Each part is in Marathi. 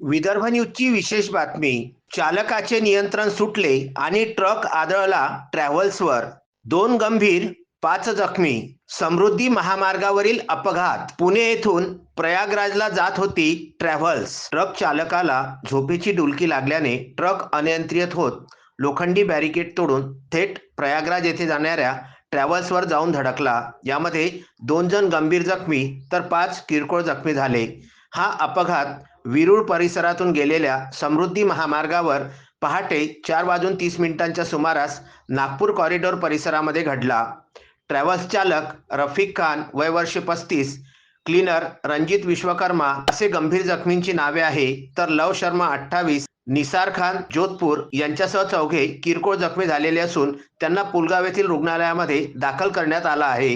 विदर्भ न्यूजची विशेष बातमी. चालकाचे नियंत्रण सुटले आणि ट्रक आदळला ट्रॅव्हल्सवर. 2 गंभीर, 5 जखमी. समृद्धी महामार्गावरील अपघात. पुणे येथून प्रयागराजला जात होती ट्रॅव्हल्स. ट्रक चालकाला झोपेची डुलकी लागल्याने ट्रक अनियंत्रित होत लोखंडी बॅरिकेड तोडून थेट प्रयागराज येथे जाणाऱ्या ट्रॅव्हल्सवर जाऊन धडकला. यामध्ये 2 जण गंभीर जखमी तर 5 किरकोळ जखमी झाले. हा अपघात विरुळ परिसरातून गेलेल्या समृद्धी महामार्गावर पहाटे 4:30 सुमारास नागपूर कॉरिडॉर परिसरामध्ये घडला. ट्रॅव्हल्स चालक रफिक खान वय वर्ष 35, क्लीनर रणजित विश्वकर्मा असे गंभीर जखमींची नावे आहे, तर लव शर्मा 28, निसार खान जोधपूर यांच्यासह 4घे किरकोळ जखमी झालेले असून त्यांना पुलगाव येथील रुग्णालयामध्ये दाखल करण्यात आला आहे.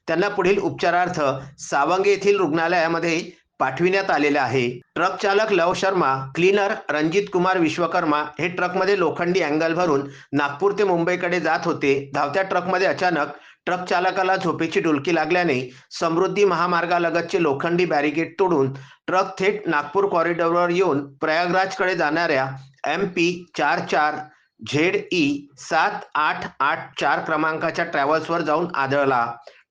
त्यांना पुढील उपचारार्थ सावंगी येथील रुग्णालयामध्ये पाठविण्यात आलेला आहे. ट्रक चालक लव शर्मा, क्लीनर रणजित कुमार विश्वकर्मा हे ट्रकमध्ये लोखंडी अँगल भरून नागपूर ते मुंबईकडे जात होते. धावत्या ट्रकमध्ये अचानक ट्रक चालकाला झोपेची डुलकी लागल्याने समृद्धी महामार्गालगतचे लोखंडी बॅरिकेड तोडून ट्रक थेट नागपूर कॉरिडॉरवर येऊन प्रयागराजकडे जाणाऱ्या MP 44ZE 7884 क्रमांकाच्या ट्रॅव्हल्सवर जाऊन आदळला.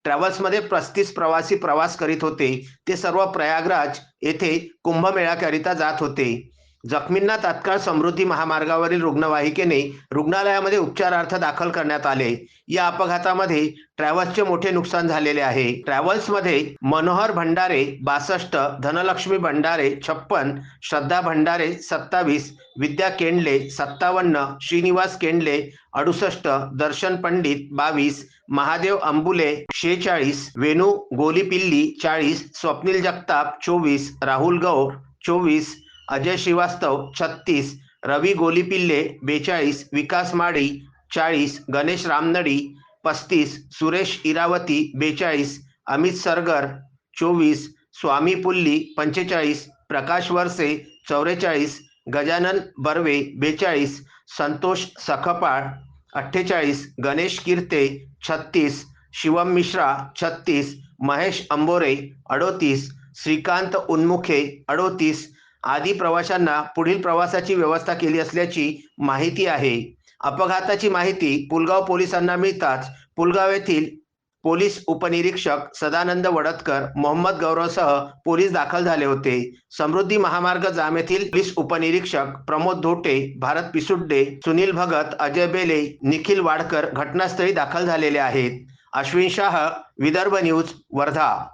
ट्रॅव्हल्समध्ये 35 प्रवासी प्रवास करीत होते. ते सर्व प्रयागराज येथे कुंभमेळ्याकरिता जात होते. जखमींना तात्काळ समृद्धी महामार्गावरील रुग्णवाहिकेने रुग्णालयामध्ये उपचारार्थ दाखल करण्यात आले. या अपघातामध्ये ट्रॅव्हल्सचे मोठे नुकसान झालेले आहे. ट्रॅव्हल्समध्ये मनोहर भंडारे 62, धनलक्ष्मी भंडारे 56, श्रद्धा भंडारे 27, विद्या केंडले 57, श्रीनिवास केंडले 68, दर्शन पंडित 22, महादेव अंबुले 46, वेणू गोलीपिल्ली 40, स्वप्नील जगताप 24, राहुल गौर 24, अजय श्रीवास्तव 36, रवी गोलीपिल्ले 42, विकास माडी 40, गणेश रामनडी 35, सुरेश इरावती 42, अमित सरगर 24, स्वामी पुल्ली 45, प्रकाश वरसे 44, गजानन बर्वे 42, संतोष सखपाळ 48, गणेश कीर्ते 36, शिवम मिश्रा 36, महेश अंबोरे 38, श्रीकांत उन्मुखे 38 आदी प्रवाशांना पुढील प्रवासाची व्यवस्था केली असल्याची माहिती आहे. अपघाताची माहिती पुलगाव पोलिसांना मिळताच पुलगाव येथील पोलीस उपनिरीक्षक सदानंद वडतकर, मोहम्मद गौरवसह पोलीस दाखल झाले होते. समृद्धी महामार्ग जाम येथील पोलीस उपनिरीक्षक प्रमोद धोटे, भारत पिसुड्डे, सुनील भगत, अजय बेले, निखिल वाडकर घटनास्थळी दाखल झालेले आहेत. अश्विन शाह, विदर्भ न्यूज, वर्धा.